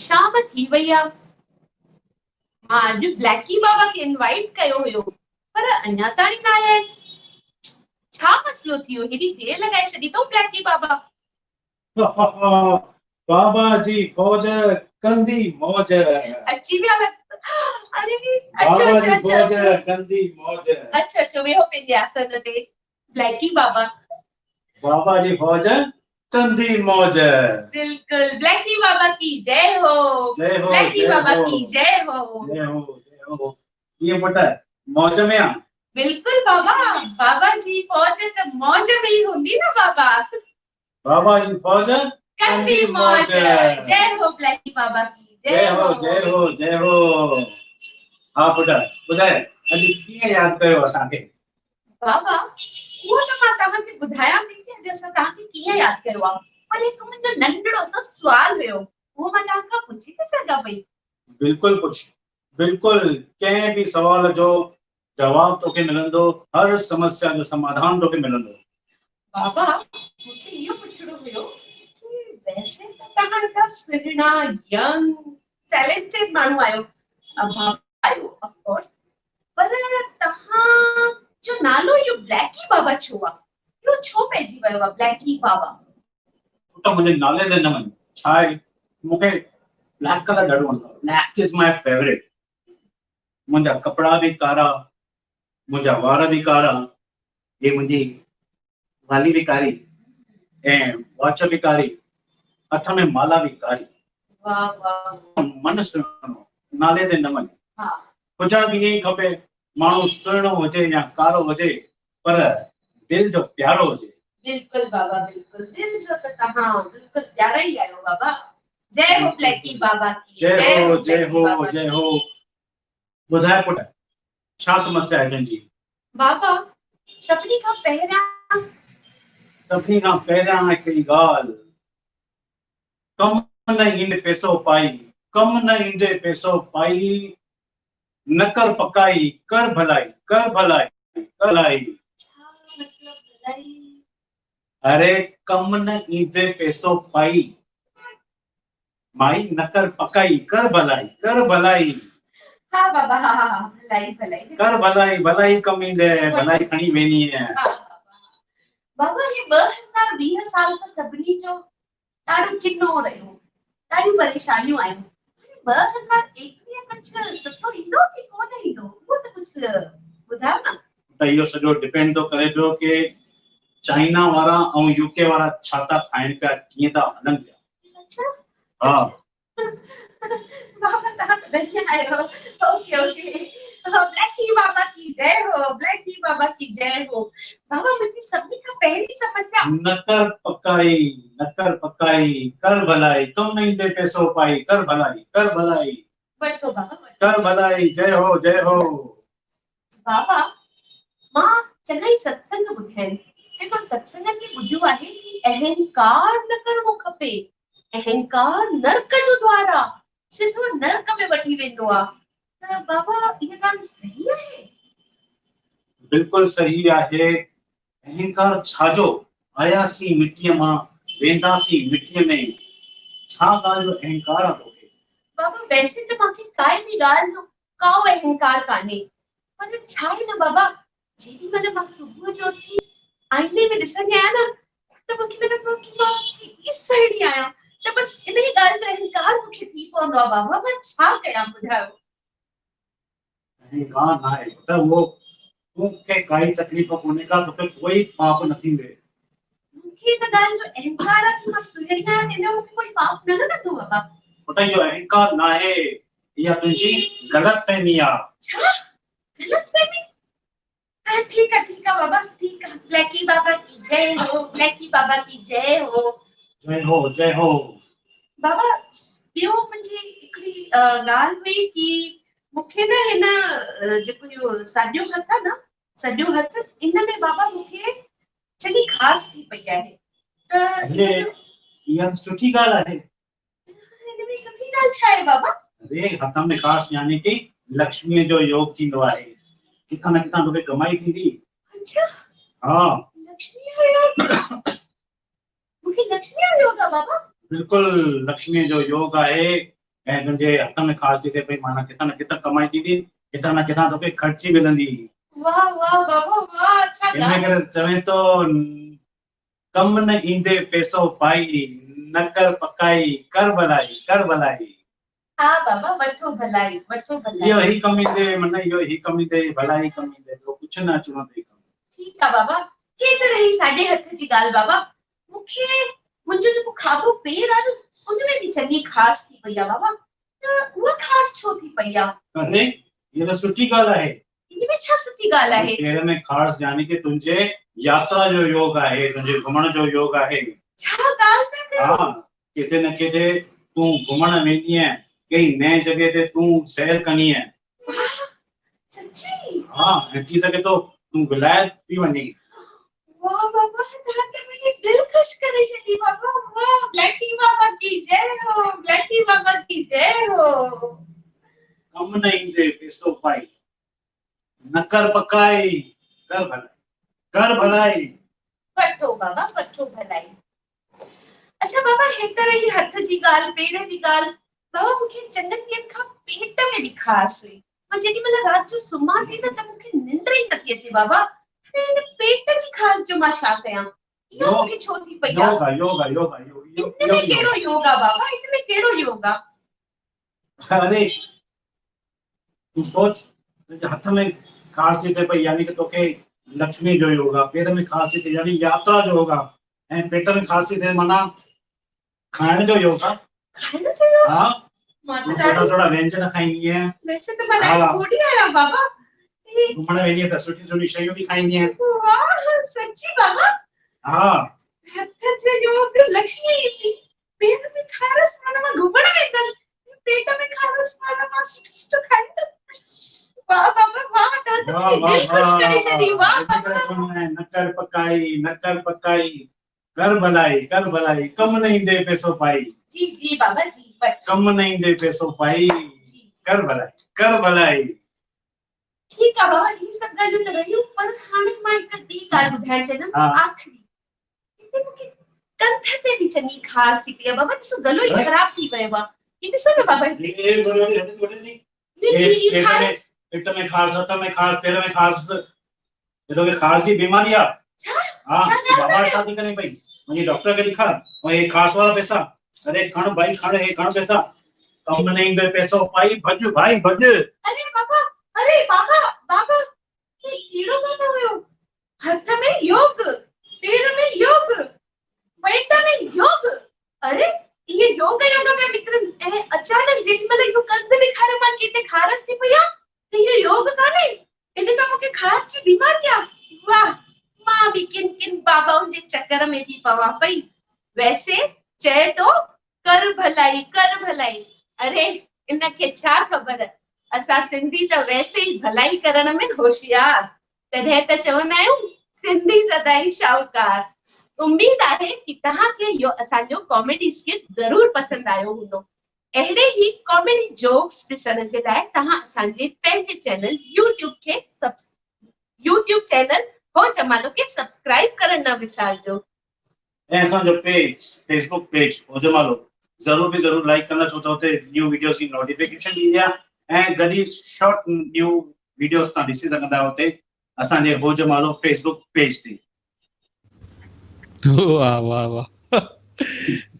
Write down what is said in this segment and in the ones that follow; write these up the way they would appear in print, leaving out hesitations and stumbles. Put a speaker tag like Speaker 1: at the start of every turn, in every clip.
Speaker 1: शाम थी वई आ। मां अॼु ब्लैकी बाबा खे इनवाइट कयो हुयो, पर अञा ताणी न आया आहिनि। छा मसलो थियो? हेॾी देर लगाए छॾी अथऊं ब्लैकी बाबा।
Speaker 2: बाबा जी फौज कंदी मौज।
Speaker 1: अची विया। अरे
Speaker 2: बाबा जी फौज कंदी मौज।
Speaker 1: अच्छा वेहो पंहिंजे आसन ते। ब्लैकी बाबा।
Speaker 2: बाबा जी फौज कंदी मौज।
Speaker 1: बिल्कुल ब्लैकी बाबा की जय हो।
Speaker 2: जय हो
Speaker 1: ब्लैकी बाबा की जय हो।
Speaker 2: जय हो जय हो। ये पुट मौज में आ?
Speaker 1: बिल्कुल बाबा, बाबा जी फौज त मौज में ही होंदी ना बाबा।
Speaker 2: बाबा जी फौज
Speaker 1: कंदी मौज। जय हो ब्लैकी बाबा की
Speaker 2: जय हो जय हो जय हो। हाँ पुट ॿुधाए अॼु कीअं यादि कयो असांखे?
Speaker 1: बाबा उहो त मां तव्हांखे ॿुधायां थी कि अॼु असां तव्हांखे कीअं यादि कयो आहे, पर हिकु मुंहिंजो नंढड़ो सो सुवाल हुयो, उहो मां तव्हांखां पुछी थी सघां पई?
Speaker 2: बिल्कुलु पुछ, बिल्कुलु कंहिं बि सवाल जो जवाब तोखे मिलंदो, हर समस्या जो समाधान तोखे मिलंदो।
Speaker 1: बाबा मुझे इहो पुछणो हुयो कि वैसे त तव्हां ॾाढा सुहिणा, यंग, टैलेंटेड माण्हू आहियो, ऑफ कोर्स, पर तव्हां जो नालो इहो ब्लैकी बाबा छो आहे? इहो छो पइजी वियो आहे ब्लैकी बाबा?
Speaker 2: पुट मुंहिंजे नाले ते न वञ। छा आहे मूंखे ब्लैक कलर ॾाढो वणंदो आहे। Black is my favourite. मुंहिंजा कपिड़ा बि कारा, मुंहिंजा वार बि कारा, ये मुंहिंजी वाली भी कारी ऐं वॉच भी कारी, हथ में माला भी कारी।
Speaker 1: वाह वाह।
Speaker 2: मन सुहिणो, नाले ते न वञ।
Speaker 1: हाँ।
Speaker 2: हुजण बि ईअं ई खपे, माण्हू सुहिणो हुजे या कारो हुजे, पर दिल जो प्यारो हुजे। बिल्कुल
Speaker 1: बाबा बिल्कुल, दिल जो त तव्हां बिल्कुल प्यारा ही आहियो बाबा। जय हो ब्लैकी बाबा की।
Speaker 2: जय हो जय हो जय हो। ॿुधाए पुट छा समस्या आहे तुंहिंजी? बाबा
Speaker 1: सभिनी खां
Speaker 2: पहिरियां हिकिड़ी ॻाल्हि, कम न ईंदे पैसो पाई, कम न ईंदे पैसो पाई, न कर पकाई कर भलाई, कर भलाई कर भलाई।
Speaker 1: छा मतलब भलाई?
Speaker 2: अरे कम न ईंदे पैसो पाई, माई न कर पकाई कर भलाई, कर भलाई।
Speaker 1: हाँ बाबा हाँ भलाई भलाई
Speaker 2: कर भलाई, भलाई कम ईंदे भलाई खणी वेनी है।
Speaker 1: बाबा ये 2020 साल त सभिनी जो ॾाढो किनो रहियो, ॾाढी परेशानियूं आयूं। 2021 कुछ सुठो ईंदो कि कोन ईंदो, उहो त कुछ ॿुधायो न।
Speaker 2: त इहो सॼो डिपेंड थो करे पियो कि चाइना वारा ऐं यूके वारा छा था खाइनि पिया, कीअं था हलनि पिया।
Speaker 1: अच्छा
Speaker 2: हाँ
Speaker 1: बाबा तव्हां त बढ़िया आहियो। Okay okay. ब्लैकी बाबा की जय हो, ब्लैकी बाबा की जय हो। बाबा मुझे सभी का पहली समस्या,
Speaker 2: न कर पकाई न कर पकाई कर भलाई, कम नहीं दे पैसों पाई कर भलाई कर भलाई।
Speaker 1: वठो बाबा
Speaker 2: कर भलाई। जय हो जय हो।
Speaker 1: बाबा मां चङा ई सत्संग ॿुधिया आहिनि ऐं मां सत्संग में ॿुधियो आहे कि अहंकार न करणो खपे, अहंकार नरक जो द्वार आहे, सिधो नरक में वठी वेंदो आहे। त बाबा इहा ॻाल्हि सही आहे?
Speaker 2: बिल्कुलु सही आहे। अहंकार छाजो? आयासीं मिटीअ मां वेंदासीं मिटीअ में, छा ॻाल्हि जो अहंकार आहे तोखे? बाबा
Speaker 1: वैसे त मूंखे काई बि ॻाल्हि जो काओ अहंकार कान्हे, पर छा आहे न बाबा, जेॾी महिल मां सुबुह जो उथी आईने में ॾिसंदी आहियां न, त मूंखे लॻंदो आहे कि मां केॾी सुहिणी आहियां, त बस इन ई ॻाल्हि जो अहंकार मूंखे थी पवंदो आहे। बाबा मां छा कयां ॿुधायो?
Speaker 2: अहंकार न आहे त उहो तोखे काई तकलीफ़ कोन्हे का, तोखे कोई पाप न थींदे।
Speaker 1: मूंखे त ॻाल्हि जो अहंकार आहे कि मां सुहिणी आहियां, तंहिंजो मूंखे कोई पाप न लॻंदो बाबा।
Speaker 2: पुट इहो अहंकार न आहे, इहा तुंहिंजी ग़लतफ़हमी आहे।
Speaker 1: छा ग़लतफ़हमी? ठीक है बाबा, ठीक है। ब्लैकी बाबा की जय हो, ब्लैकी बाबा की जय हो।
Speaker 2: जय हो जय हो।
Speaker 1: बाबा ॿियो मुंहिंजी हिकिड़ी ॻाल्हि हुई कि मूंखे न हिन जेको इहो साॼो हथु आहे न, सॼो हथु, इन में बाबा मूंखे चङी खास थी पई आहे। त
Speaker 2: इहा सुठी ॻाल्हि आहे।
Speaker 1: हिन में सुठी ॻाल्हि छा आहे बाबा?
Speaker 2: अरे हथ में खास यानी कि लक्ष्मीअ जो योग थींदो आहे, किथां न किथां तोखे कमाई थींदी। अच्छा हाँ, लक्ष्मी जो योग। मूंखे लक्ष्मी जो योग आहे बाबा? बिल्कुलु लक्ष्मी जो योग आहे ऐं तुंहिंजे हथ में ख़ासि थी थिए पई माना किथां न किथां कमाई थींदी, किथां न किथां तोखे ख़र्ची मिलंदी।
Speaker 1: वाह वाह बाबा वाह, अच्छा
Speaker 2: हिन
Speaker 1: ॻाल्हि।
Speaker 2: करे चवे थो कम न ईंदे पैसो पाई, न कर पकाई कर भलाई कर भलाई।
Speaker 1: हा बाबा, वठो भलाई वठो भलाई।
Speaker 2: इहो ही कम ईंदे मन इहो ही कम ईंदे भलाई कम ईंदे, ॿियो कुझु न अचिणो अथई कम।
Speaker 1: ठीकु आहे बाबा, हे त रही साॾे हथ जी ॻाल्हि। बाबा मूंखे मुंहिंजो जेको खाधो पेर आहे न, उनमें बि चङी ख़ासि थी पई आहे बाबा। त उहा ख़ासि छो थी पई आहे?
Speaker 2: अरे इहा त सुठी ॻाल्हि आहे।
Speaker 1: इनमें छा सुठी ॻाल्हि आहे?
Speaker 2: पेर में ख़ासि यानी कि तुंहिंजे यात्रा जो योग आहे, तुंहिंजे घुमण जो योग आहे।
Speaker 1: छा ॻाल्हि था कयो?
Speaker 2: हा, किथे न किथे तूं घुमण वेंदी आहे, कई नए जॻह ते तूं सैर कंदी आहे।
Speaker 1: वाह, सच्ची?
Speaker 2: हाँ, ऐं थी सघे थो तूं विलायत बि वञी।
Speaker 1: वाह बाबा, तव्हां त मुंहिंजी दिलि ख़ुशि करे छॾी बाबा। वाह, ब्लैकी बाबा की जय हो, ब्लैकी बाबा की जय हो।
Speaker 2: कम न ईंदे पैसो पाई, न कर पकाई कर भलाई कर भलाई।
Speaker 1: वठो बाबा वठो भलाई। अच्छा बाबा, हे त रही हथ जी ॻाल्हि, पेर जी ॻाल्हि। बाबा मूंखे चङनि ॾींहंनि खां पेट में बि ख़ासि हुई। मां जेॾी महिल राति जो सुम्हां थी न, त मूंखे निंड ई नथी अचे बाबा। हिन पेट जी ख़ासि जो मां छा कयां? इहो मूंखे छो थी पई आहे?
Speaker 2: योगा योगा योगा
Speaker 1: इनमें कहिड़ो योगा बाबा? इनमें कहिड़ो योगा?
Speaker 2: अरे तूं सोच, तुंहिंजे हथ में ख़ासि थी पई यानी कि तोखे लक्ष्मी जो योगा, पेर में ख़ासि थी यानी यात्रा जो योगा, ऐं पेट में ख़ासि थी माना खाइण जो योगा।
Speaker 1: खाइण जो योगा?
Speaker 2: हाँ,
Speaker 1: मां
Speaker 2: तूं
Speaker 1: त
Speaker 2: सुठा सुठा व्यंजन खाईंदी आहे।
Speaker 1: वैसे त मां ॾाढी फूडी आहियां बाबा।
Speaker 2: घुमण वेंदी आहे त सुठी सुठी शयूं बि खाईंदी आहे।
Speaker 1: वाह, सच्ची बाबा?
Speaker 2: हाँ,
Speaker 1: हथ जो योग लक्ष्मी ईंदी, पेट में ख़ारस माना मां घुमण वेंदसि, पेट में ख़ारस माना मां सुठो सुठो खाईंदसि। वाह बाबा वाह, तव्हां त
Speaker 2: वाह
Speaker 1: मुंहिंजी
Speaker 2: वाह
Speaker 1: दिलि ख़ुशि करे छॾी। वाह
Speaker 2: वाह, न कर पकाई न कर पकाई कर भलाई कम न ईंदे पैसो पाई।
Speaker 1: जी जी बाबा जी, बट
Speaker 2: कम न ईंदे पैसो पाई कर भलाई।
Speaker 1: ठीकु आहे बाबा, ही सभु ॻाल्हियूं त रहियूं, पर हाणे मां हिकु ॿी ॻाल्हि ॿुधाइण चाहिंदमि।
Speaker 2: हाँ।
Speaker 1: आख़िरी हिते मूंखे कंठ ते बि चङी ख़ासि थी पई आहे बाबा। ॾिसो गलो ई ख़राब थी वियो आहे। ही ॾिसो न बाबा,
Speaker 2: पेट में ख़ासि, हथ में ख़ासि, पेर में ख़ासि, ये तोखे ख़ासि जी बीमारी आहे। हाँ, बाबा छा थी करे पई, वञी डॉक्टर खे ॾेखार। और ये ख़ासि वारा पैसा, अरे खण भाई खण, हे खण पैसा। कम न ईंदे पैसो पाई, भॼ भाई भॼ।
Speaker 1: अरे बाबा बाबा, ये कहिड़ो गानो हुयो? हथ में योग, पेर में योग, पेट में योग। अरे ये योग में निकिरनि, ऐं अचानक जेॾी महिल इहो कंध ॾेखारे मां किथे ख़ारस थी पई आहे, त इहो योग कान्हे, इन सां मूंखे ख़ासि जी बीमारी आहे। वाह, मां बि किन किन बाबाउनि जे चक्कर में थी पवां पई। वैसे चए थो कर भलाई कर भलाई। अरे इनखे छा ख़बर, असां सिंधी त वैसे ई भलाई करण में होशियार, तॾहिं त चवंदा आहियूं सिंधी सदाई शाहूकार। उम्मीद आहे कि तव्हांखे इहो असांजो कॉमेडी स्किट ज़रूर पसंदि आयो हूंदो। अहिड़े ई कॉमेडी जोक्स ॾिसण जे लाइ तव्हां असांजे पंहिंजे चैनल यूट्यूब चैनल हो जमालो खे सब्सक्राइब करण न विसारजो।
Speaker 2: ऐं असांजो पेज फेसबुक पेज हो जमालो ज़रूर लाइक करना, छो त हुते न्यू वीडियोस जी नोटिफिकेशन ईंदी आहे ऐं गॾु शॉर्ट न्यू वीडियोस तव्हां ॾिसी सघंदा आहियो हुते असांजे हो जमालो फेसबुक पेज ते।
Speaker 3: वाह वाह वाह,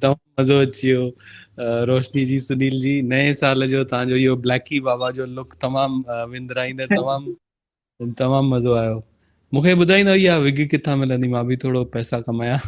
Speaker 3: तमामु मज़ो अची वियो। रोशनी जी, सुनील जी, नए साल जो तव्हांजो इहो ब्लैकी बाबा जो लुक तमामु विंदराईंदड़, तमामु मज़ो आयो। मूंखे ॿुधाईंदो इहा विग किथां मिलंदी, मां बि थोरो पैसा कमायां।